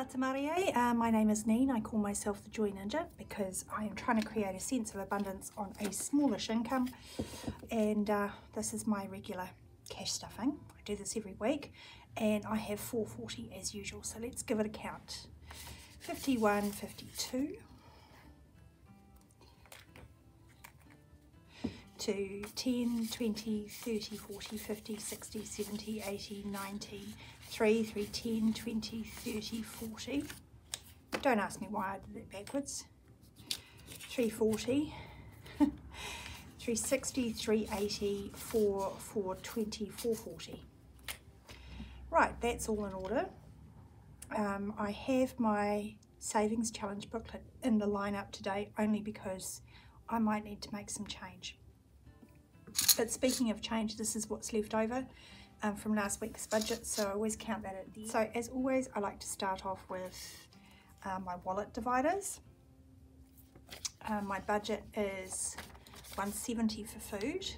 Tamarie, my name is Neen. I call myself the Joy Ninja because I am trying to create a sense of abundance on a smallish income, and this is my regular cash stuffing. I do this every week and I have 440 as usual, so let's give it a count. 51, 52 to 10, 20, 30, 40, 50, 60, 70, 80, 90, 3, 10, 20, 30, 40. Don't ask me why I did that backwards. 340, 360, 380, 4, 420, 440. Right, that's all in order. I have my savings challenge booklet in the lineup today only because I might need to make some change. But speaking of change, this is what's left over from last week's budget, so I always count that at the end. So as always, I like to start off with my wallet dividers. My budget is $170 for food,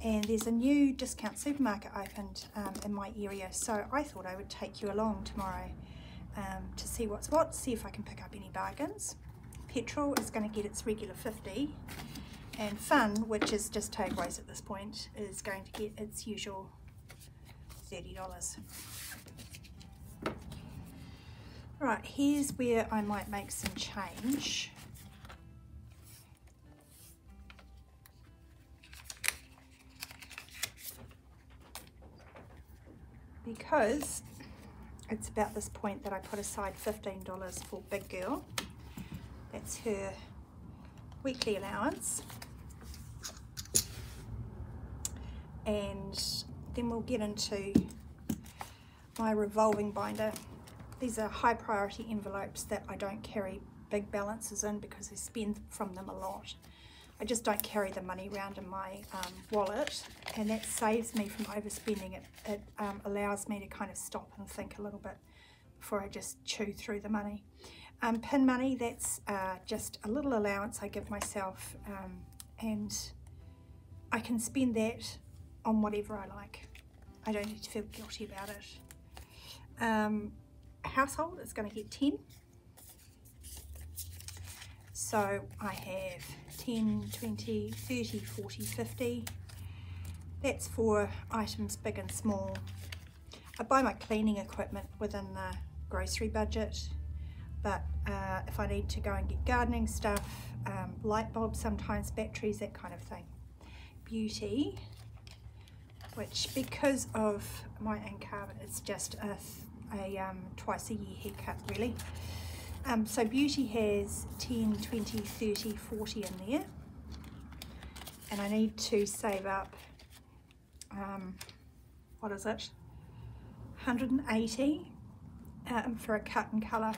and there's a new discount supermarket opened in my area, so I thought I would take you along tomorrow to see what's what, see if I can pick up any bargains. Petrol is going to get its regular 50, and fun, which is just takeaways at this point, is going to get its usual $30. Right, here's where I might make some change. Because it's about this point that I put aside $15 for Big Girl. That's her weekly allowance. And then we'll get into my revolving binder. These are high priority envelopes that I don't carry big balances in because I spend from them a lot. I just don't carry the money around in my wallet, and that saves me from overspending. It allows me to kind of stop and think a little bit before I just chew through the money. Pin money, that's just a little allowance I give myself, and I can spend that on whatever I like. I don't need to feel guilty about it. Household is going to get 10. So I have 10, 20, 30, 40, 50. That's for items big and small. I buy my cleaning equipment within the grocery budget, but if I need to go and get gardening stuff, light bulbs sometimes, batteries, that kind of thing. Beauty, which because of my income, it's just a twice a year haircut really. So beauty has 10, 20, 30, 40 in there, and I need to save up, what is it, 180 for a cut and colour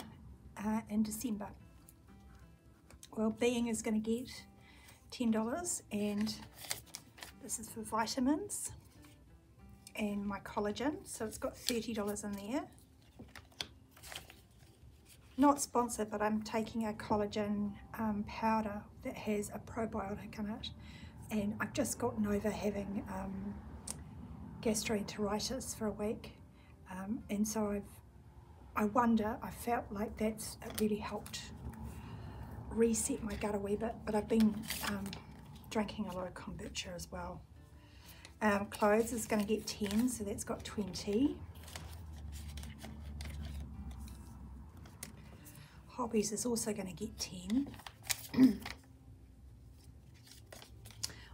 in December. Wellbeing is going to get $10, and this is for vitamins and my collagen, so it's got $30 in there. Not sponsored, but I'm taking a collagen powder that has a probiotic in it, and I've just gotten over having gastroenteritis for a week, and so I felt like it really helped reset my gut a wee bit, but I've been drinking a lot of kombucha as well. Clothes is going to get 10, so that's got 20. Hobbies is also going to get 10.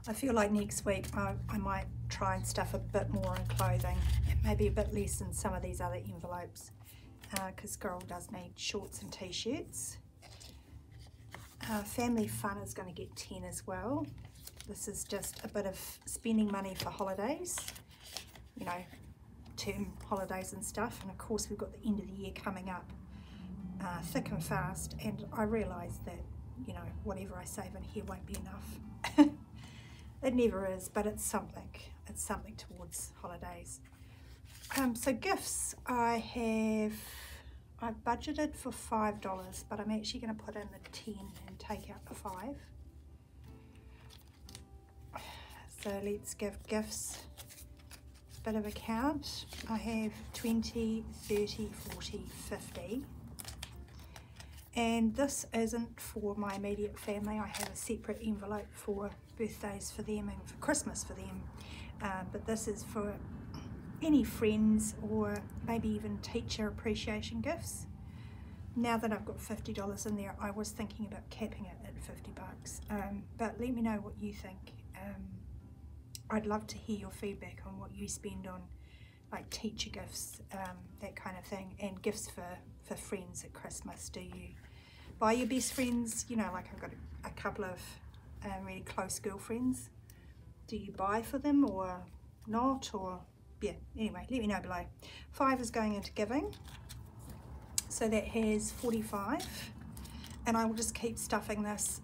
I feel like next week I might try and stuff a bit more in clothing, and maybe a bit less in some of these other envelopes, because girl does need shorts and t-shirts. Family fun is going to get 10 as well. This is just a bit of spending money for holidays, you know, term holidays and stuff, and of course we've got the end of the year coming up thick and fast, and I realise that, you know, whatever I save in here won't be enough. It never is, but it's something towards holidays. So gifts, I've budgeted for $5, but I'm actually going to put in the 10 and take out the 5. So let's give gifts bit of a count. I have 20, 30, 40, 50. And this isn't for my immediate family. I have a separate envelope for birthdays for them and for Christmas for them. But this is for any friends or maybe even teacher appreciation gifts. Now that I've got $50 in there, I was thinking about capping it at $50. But let me know what you think. I'd love to hear your feedback on what you spend on like teacher gifts, that kind of thing, and gifts for friends at Christmas. Do you buy your best friends, you know, like I've got a couple of really close girlfriends, do you buy for them or not? Or yeah, anyway, let me know below. 5 is going into giving, so that has 45, and I will just keep stuffing this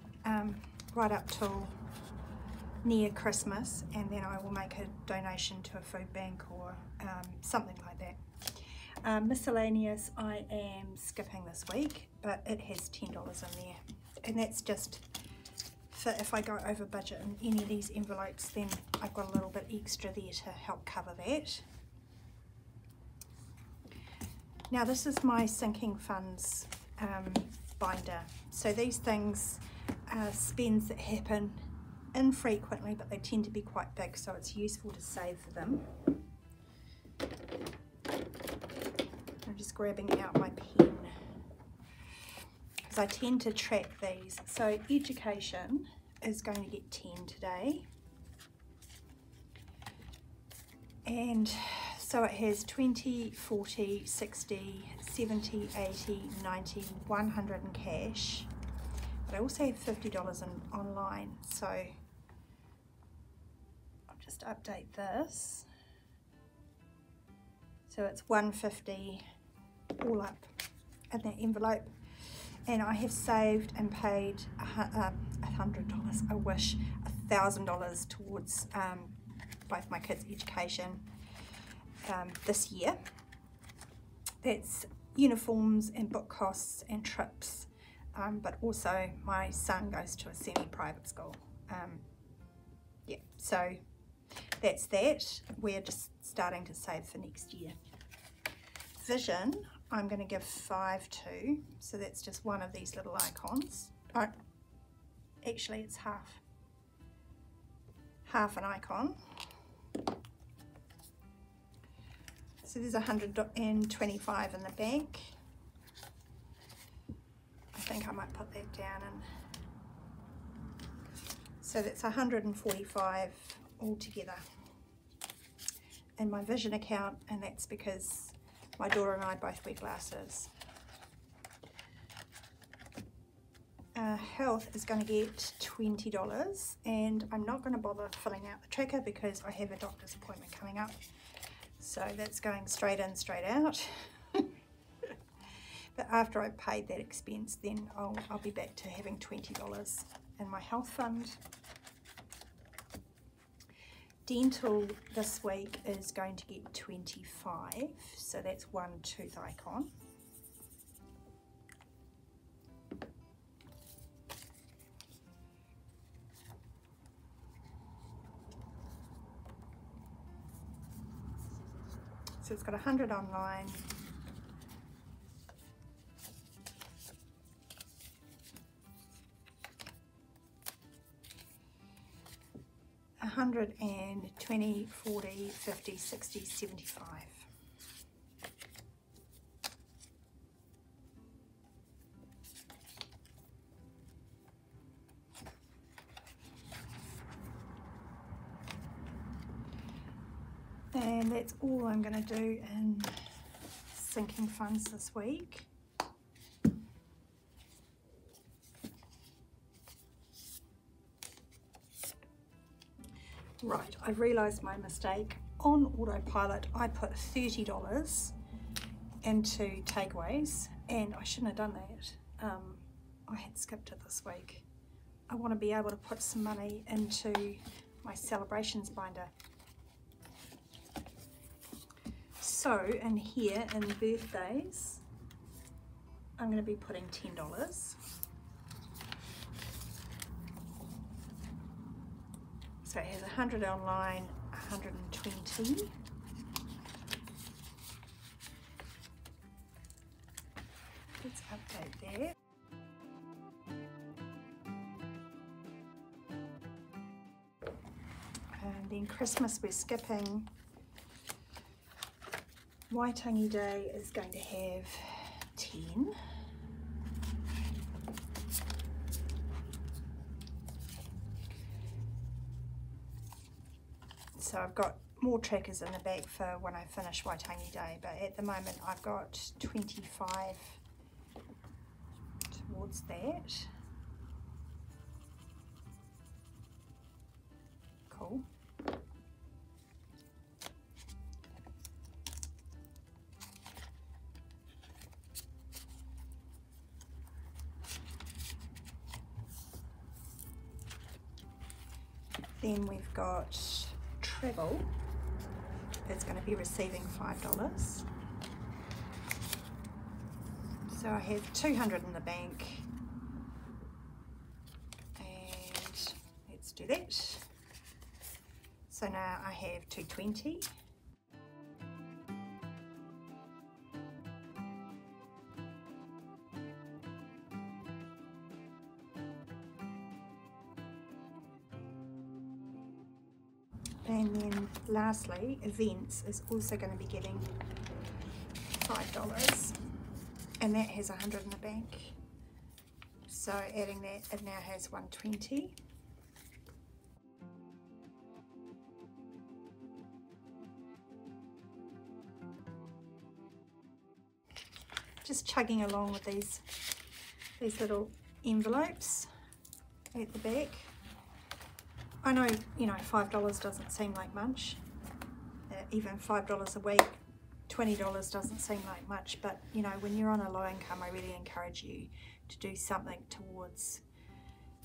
right up till near Christmas, and then I will make a donation to a food bank or something like that. Miscellaneous I am skipping this week, but it has $10 in there, and that's just for if I go over budget in any of these envelopes, then I've got a little bit extra there to help cover that. Now this is my sinking funds binder. So these things are spends that happen infrequently, but they tend to be quite big, so it's useful to save for them. I'm just grabbing out my pen because I tend to track these. So education is going to get 10 today, and so it has 20, 40, 60, 70, 80, 90, 100 in cash, but I also have $50 in online, so I'll just update this. So it's 150 all up in that envelope, and I have saved and paid $100, I wish, $1,000 towards both my kids' education this year. That's uniforms and book costs and trips, but also my son goes to a semi-private school. Yeah, so that's that. We're just starting to save for next year. Vision, I'm going to give 5 to, so that's just one of these little icons. Oh, actually it's half an icon. So there's 125 in the bank. I think I might put that down, and so that's 145 altogether in my Vision account, and that's because my daughter and I both wear glasses. Health is going to get $20, and I'm not going to bother filling out the tracker because I have a doctor's appointment coming up, so that's going straight in, straight out. But after I've paid that expense, then I'll be back to having $20 in my health fund. Dental this week is going to get 25, so that's one tooth icon. So it's got 100 online, and 20, 40, 50, 60, 75. And that's all I'm going to do in sinking funds this week. Right, I've realised my mistake. On autopilot, I put $30 into takeaways, and I shouldn't have done that. I had skipped it this week. I want to be able to put some money into my celebrations binder. So in here, in birthdays, I'm going to be putting $10. So it has 100 online, 120. there. And then Christmas we're skipping. Waitangi Day is going to have 10. So I've got more trackers in the bag for when I finish Waitangi Day, but at the moment I've got 25 towards that. Cool. Then we've got travel. It's going to be receiving $5. So I have 200 in the bank, and let's do that. So now I have 220. And then lastly, events is also going to be getting $5, and that has 100 in the bank. So adding that, it now has 120. Just chugging along with these little envelopes at the back. I know, you know, $5 doesn't seem like much. Even $5 a week, $20 doesn't seem like much, but you know, when you're on a low income, I really encourage you to do something towards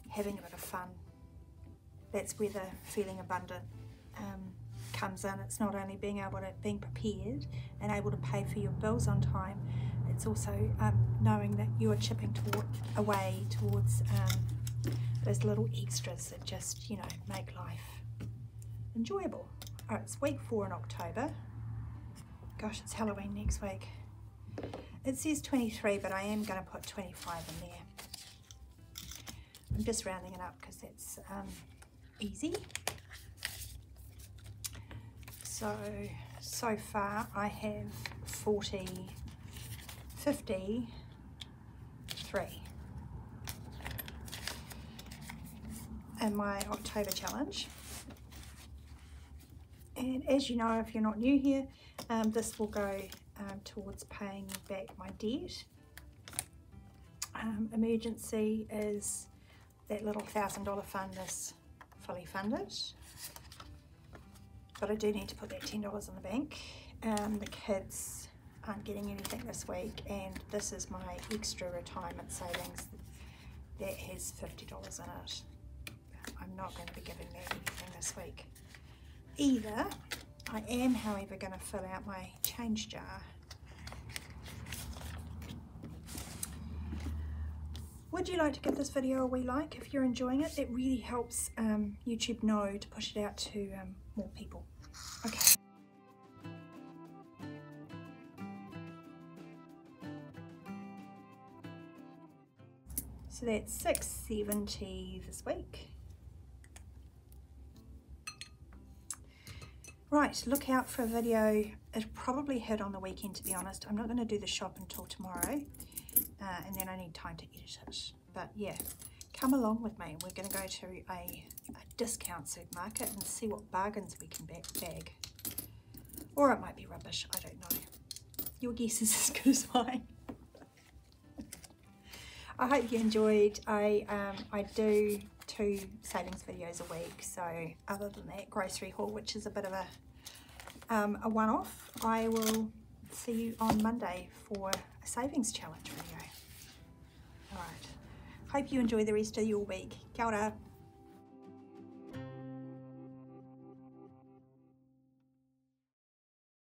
having a bit of fun. That's where the feeling abundant comes in. It's not only being prepared and able to pay for your bills on time, it's also knowing that you are chipping away towards those little extras that just, you know, make life enjoyable. All right, it's week 4 in October. Gosh, it's Halloween next week. It says 23, but I am going to put 25 in there. I'm just rounding it up because that's easy. So far I have 40, 53. In my October challenge. And as you know, if you're not new here, this will go towards paying back my debt. Emergency is that little $1,000 fund is fully funded, but I do need to put that $10 in the bank. The kids aren't getting anything this week, and this is my extra retirement savings that has $50 in it. I'm not going to be giving that anything this week either. I am, however, going to fill out my change jar. Would you like to give this video a wee like if you're enjoying it? It really helps YouTube know to push it out to more people. Okay. So that's $6.70 this week. Right, look out for a video. It'll probably hit on the weekend, to be honest. I'm not going to do the shop until tomorrow, and then I need time to edit it. But yeah, come along with me. We're going to go to a discount supermarket and see what bargains we can bag. Or it might be rubbish, I don't know. Your guess is as good as mine. I hope you enjoyed. I do 2 savings videos a week, so other than that grocery haul, which is a bit of a one-off, I will see you on Monday for a savings challenge video. All right, hope you enjoy the rest of your week. Kia ora.